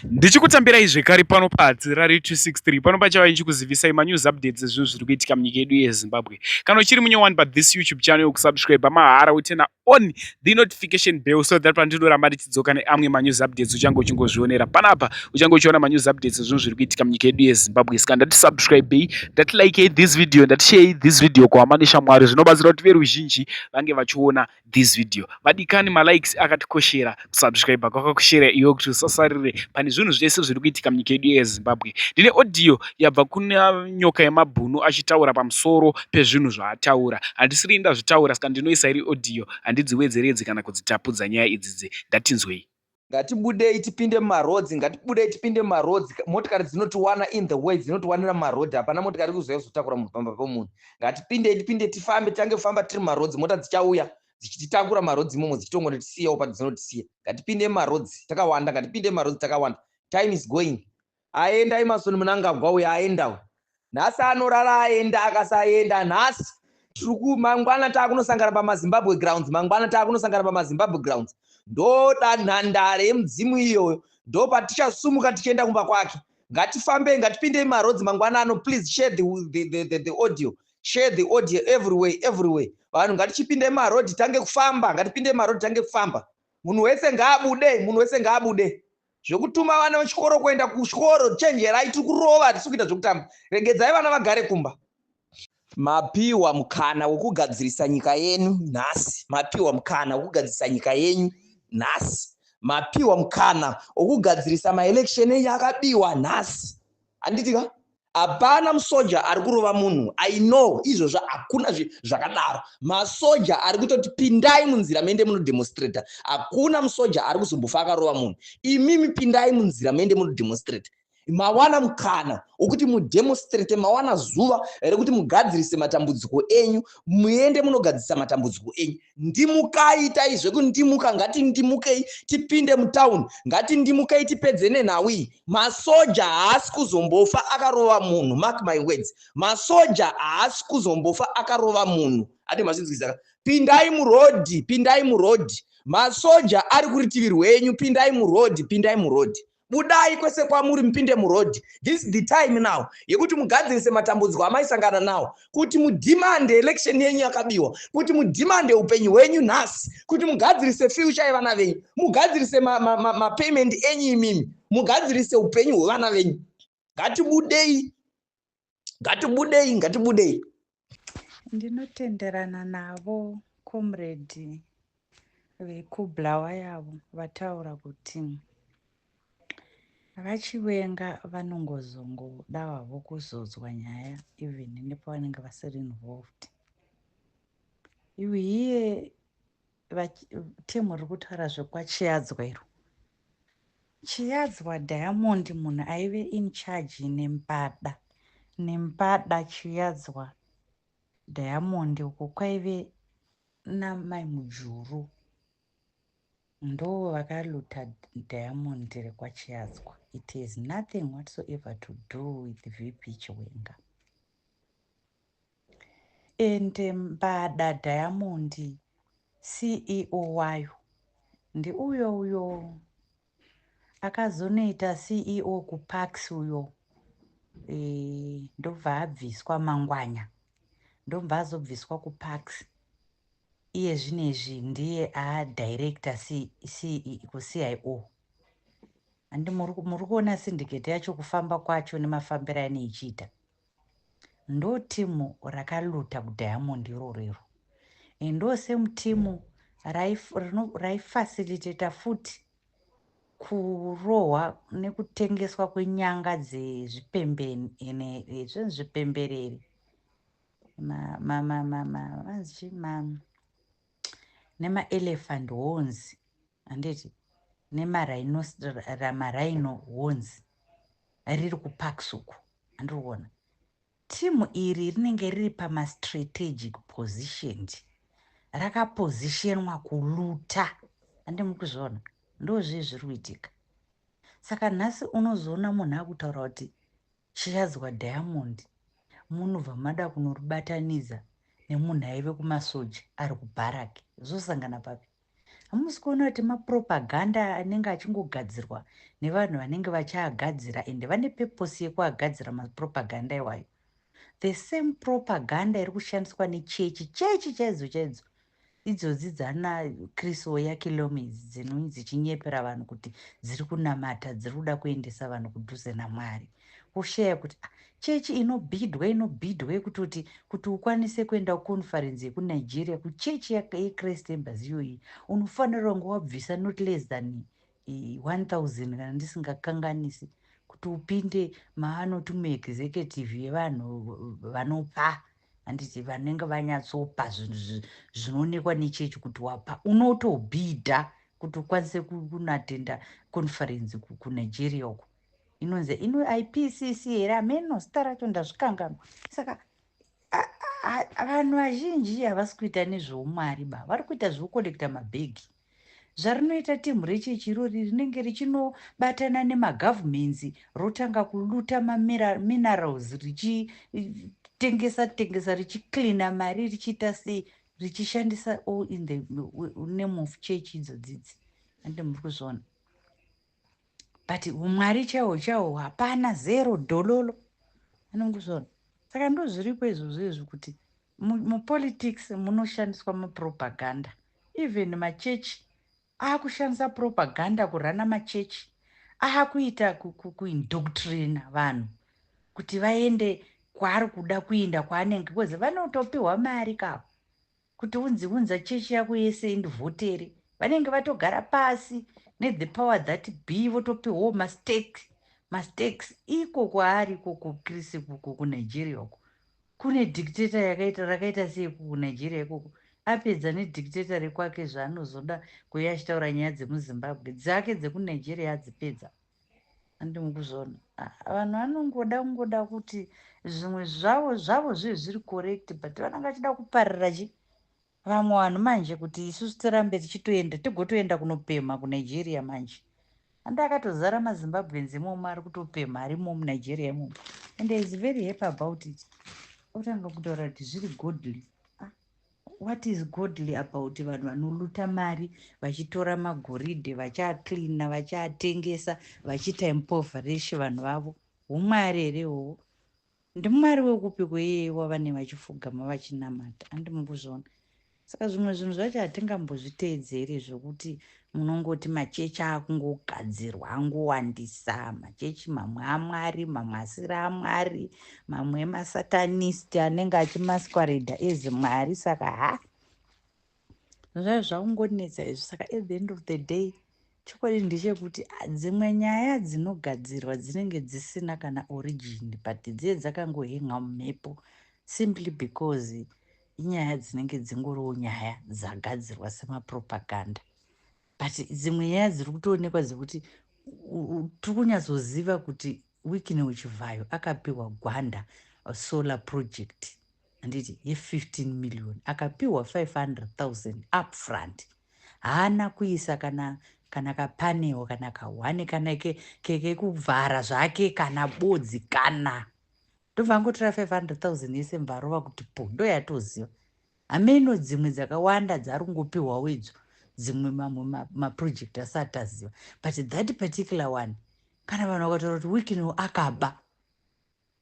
Ndichikutambirai zvekare pano paHadzirari 263 pano pachava ndichikuzivisai manews updates ezvinhu zviri kuitika munyika yedu yeZimbabwe. Kana uchiri munyowani pathis YouTube channel, kusubscribe mahara utena on the notification bell so that pandindoramba ndichidzoka neamwe manews updates uchange uchingozvionera panapa, uchange uchiona manews updates ezvinhu zviri kuitika munyika yedu yeZimbabwe. Saka ndati subscribe, ndati like this video, ndati share this video kuhama neshamwari, zvinobatsira kuti veruzhinji vange vachiona this video. Vadikani malikes akatikoshera, kusubscribe kwakakoshera iwe kuti usasarire pane zvinhu zvese zviri kuitika munyika yedu yeZimbabwe. Ndine audio yabva kuna nyoka yemabhunu achitaura pamusoro pezvinhu zvaataura. Handisiri ndazvitaura, saka ndinoisa iri audio, handidziwedzeredzi kana kudzitapudza nyaya idzidzi. Ndatinzwei. Ngatibudei tipinde mumarodzi, ngatibudei tipinde mumarodzi. Motikari dzinotiwana in the way, dzinotiwanira mumarodhi. Hapana motikari kuzotakura munhu pamba pomunhu. Ngatipinde tipinde tifambe, tange kufamba tiri mumarodzi, mota dzichauya dzichititakura marodzi imomo dzichitongotisiyawo padzinotisiya. Ngatipinde mumarodzi takawanda, ngatipinde mumarodzi takawanda. Time is going. Aenda Emerson Mnangagwa uya aendawo. Nhasi anorara aenda, akasaenda nhasi mangwana taakunosangana pamaZimbabwe grounds, mangwana taakunosangana pamaZimbabwe grounds. Ndo nhandare yemudzimu iyoyo, ndo patichasumuka tichienda kumba kwake. Ngatifambe, ngatipinde mumarodzi mangwana ano. Please share the audio, share the audio everywhere. Vanhu ngatichipinde mumarodhi tange kufamba, ngatipinde mumarodhi tange kufamba. Munhu wese ngaabude. Zvokutuma vana vechikoro kuenda kuchikoro, chenjerai, tiri kurova, tisi kuita zvokutamba. Regedzai vana vagare kumba. Mapiwa mukana wokugadzirisa nyika yenu nhasi. Mapiwa mukana wokugadzirisa nyika yenyu nhasi. Mapiwa mukana wokugadzirisa maelection enyu akabiwa nhasi. Handitika? Hapana musoja ari kurova munhu. I know izvozvo hakuna zvakadaro. Masoja ari kutoti pindai munzira mende munodemonstrata. Hakuna musoja ari kuzombofa akarova munhu. Imimi pindai munzira mende munodemonstrata. Mawana mukana wokuti mudemonstrate, mawana zuva rekuti mugadzirise matambudziko enyu, muende munogadzirisa matambudziko enyu. Ndimukai taizve kundimuka, ngatindimukei tipinde mutauni, ngatindimukei tipedze nenhawi. Masoja haasi kuzombofa akarova munhu. Mark my words. Masoja haasi kuzombofa akarova munhu. Ade mazvinzwisa. Pindai murodhi. Masoja ari kuritivi rwenyu, pindai murodhi. Budai kwese kwamuri mpinde murodhi. This is the time now yekuti mugadzirise matambudziko amaisangana nawo, kuti mudimande election yenyu yakabiwa, kuti mudimande upenyu hwenyu nhasi, kuti mugadzirise future yevana venyu, mugadzirise payment enyu imimi, mugadzirise upenyu hwevana venyu. Ngatibudei. Ndinotenderana navo comrade vekublawa yavo vataura kuti vachivenga vanongozongoda havo kuzodzwa nyaya even nepavanenge vasiri involved. Iwe iye temu riri kutaura zvekwachiyadzwa iro. Chiyadzwa Diamond munhu aive in charge nembada Chiyadzwa Diamond uko kwaive namai Mujuru ndo vakaluta Diamond rekwachiyadzwa. It has nothing whatsoever to do with VP Chiwenga. And mbada Diamond CEO wayo ndi uyo akazonoita CEO kuPax uyo, ndobva abviswa mangwanya, ndobva azobviswa kuPax. Iye zvinezvi ndiye director kuCIO. Andi muri kuona syndicate yacho kufamba kwacho nemafambiro anoichiita. Ndo timu rakaluta kuDiamond irorero. Ndo same timu raifacilitata futi kurohwa nekutengeswa kwenyanga zvepembereri nema-elephant horns, handiti nemarhino horns riri kuPax uko. Andiriona timu iri rinenge riri pama-strategic positioned, rakapositionwa kuluta. Handimukuzviona, ndozve zviri kuitika. Saka nhasi unozoona munhu akutaura kuti Chiyadzwa Diamond munobva mada kunoribatanidza nemunhu aive kumasoja ari kubharaki. Zvosangana papi? hamusi kuona kuti mapropaganda anenge achingogadzirwa nevanhu vanenge vachiagadzira ende vane peposi yekuagadzira mapropaganda iwayo. The same propaganda iri kushandiswa nechechi chaidzo idzodzi dzana Chris Oyakhilome dzinonzi dzichinyepera vanhu kuti dziri kunamata, dziri kuda kuendesa vanhu kudhuze naMwari. Kushaya kuti chechi inobhidhwe kuti ukwanise kuenda kuconference yekuNigeria kuchechi yeChrist Embassy iyoyi unofanira kunge wabvisa not less than 1000 kana ndisingakanganisi kuti upinde maanoti muexecutive yevanhu vanopa handiti vanenge vanyatsopa zvinoonekwa nechechi kuti wapa unotobhidha kuti ukwanise kunatenda conference kuNigeria uko inonzi IPCC here ameno zita racho ndazvikanganwa. Saka vanhu vazhinji havasi kuita nezveumwari vari kuita zvekukolekta mabhegi. Zvarinoita timu rechechi irori rinenge richinobatana nemagavhumenzi rotanga kuluta minerals richitengesa richicleana mari richiita sei richishandisa all in the name of church idzodzidzi. Ande muri kuzviona. But umwari chawo hapana, zero dololo. Ande muri kuzviona. Saka ndo zviripo izvozvo kuti mupolitics munoshandiswa mapropaganda. Even machechi aakushandisa propaganda kurana machechi, aakuita kuindoctrina vanhu kuti vaende kwaari kuda kuenda kwaanenge, because vanotopiwa mari kavo kuti unza chechi yako yese indivhotere. Vanenge vatogara pasi the power that be votopiwawo mastakes iko kwaari kuKrisi kuNigeria uko. Kune dictator rakaita sei kuNigeria ikoko. Apedza nedictator rekwake zvaanozoda kuuya achitaura nyaya dzemuZimbabwe dzake dzekuNigeria adzipedza. Andi mukuzviona. Vanhu vanongoda kuti zvimwe zvavo zviri correct, but vanenge vachida kuparira vamwe vanhu manje kuti isusu tirambe tigotoenda kunopema kuNigeria manje. Andi akatozara maZimbabweans imomo ari kutopema arimo muNigeria imomo. And is very happy about it. Otanga kutaura kuti zviri godly. What is godly about vanhu vanoluta mari vachitora magoridhe vachiacleana vachiatengesa vachiita impoverish vanhu vavo? Umwari here iwowo? Ndimwari wekupi kweye wavane vachifugama vachinamata? Andi mukuzviona. Saka zvimwe zvinhu zvacho hatingambozviteedzeri zvokuti munongoti machechi akungogadzirwa angowandisa machechi, mamwe aMwari mamwe asiri aMwari, mamwe emasatanist anenge achimasquerada ezi Mwari. Saka zvayo zvakungonetsa izvi. Saka at the end of the day chokwadi ndechekuti dzimwe nyaya dzinogadzirwa dzinenge dzisina kana origin, but dziye dzakangohenga mumhepo simply because inyaya dzinenge dzingoriwo nyaya dzagadzirwa semapropaganda. But dzimwe nyaya dziri kutoonekwa dzekuti tiri kunyatsoziva kuti Wikini Uchivhayo akapiwa gwanda solar project handiti ye15 million, akapiwa 500,000 upfront. Haana kuisa kana kapaneo kana kahwane kana kekuvhara zvake kana bodzi kana ndobvangotora 500,000 yese mvarova kuti po ndo yatoziva. Ameno dzimwe dzakawanda dzari kungopiwawo idzo dzimwe maproject asati aziva, but that particular one kana vanhu vakataura kuti Wikini akaba,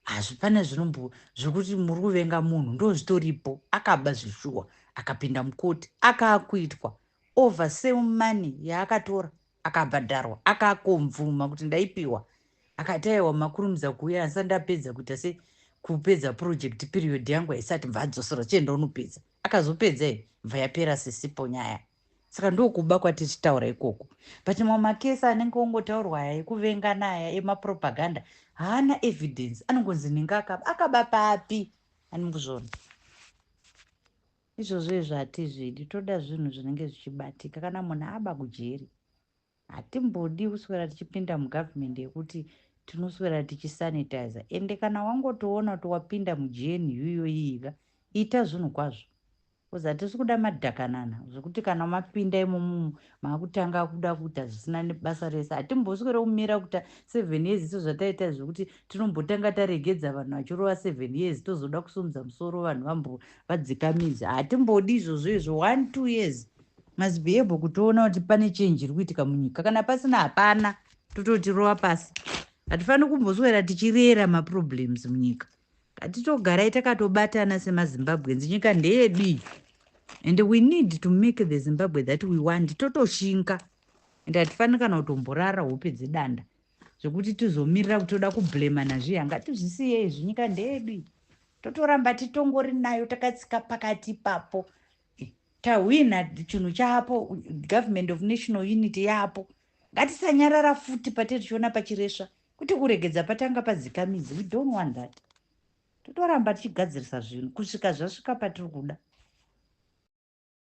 hazvipana zvinombo zvokuti muri kuvenga munhu, ndo zvitoripo. Akaba zvishuwa akapinda mukoti akaakuitwa over same money yaakatora akabhadharwa akakomvuma kuti ndaipiwa. Akati aiwa makurumidza kuuya asati ndapedza kuita kupedza project period yangu haisati mvadzosera chienda unopedza. Akazopedza mva yapera sisipo nyaya. Saka ndokuba kwatichitaura ikoko. But mamakesi anenge ongotaurwa ekuvenga naya emapropaganda haana evidence, anongonzi ninga akaba papi. Ani mukuzviona. Izvozvo izvo hatizvidi, toda zvinhu zvinenge zvichibatika. Kana munhu aba kujeri hatimbodi kuswera tichipinda mugavhmendi yekuti tinoswera tichisanitiza. Ende kana wangotoona kuti wapinda mujeni iyoyiga ita zvinhu kwazvo. Because hatisi kuda madhakanana zvokuti kana mapinda imomo makutanga kuda kuita zvisina nebasa rese. Hatimboswera kumira kuita 7 years iso zvataita zvokuti tinombotanga taregedza vanhu vachirova 7 years tozoda kusumudza musoro vanhu vadzika midzi. Hatimbodi izvozvo izvo 1-2 years must be able kutoona kuti pane chenji iri kuitika munyika. Kana pasina hapana, tototirova pasi. Hatifani kumboswera tichirera maproblems munyika. Ngatitogarai takatobatana semaZimbabweans. Nyika ndeyedu iyi. And we need to make the Zimbabwe that we want. Totoshinga. And hatifani kana kutomborara hope dzedanda. Zvokuti tizomirira kuti toda kublemana zviya. Ngatizvisiye izvi, nyika ndeyedu iyi. Totoramba titongori nayo takatsika pakati papo. Tawina chinhu chapo, government of national unity yapo. Ngatisanyarara futi patiri tichiona pachiresva. Kuti kuregedza patanga padzika midzi. We don't want that. Totoramba tichigadzirisa zvinhu kusvika zvasvika patiri kuda.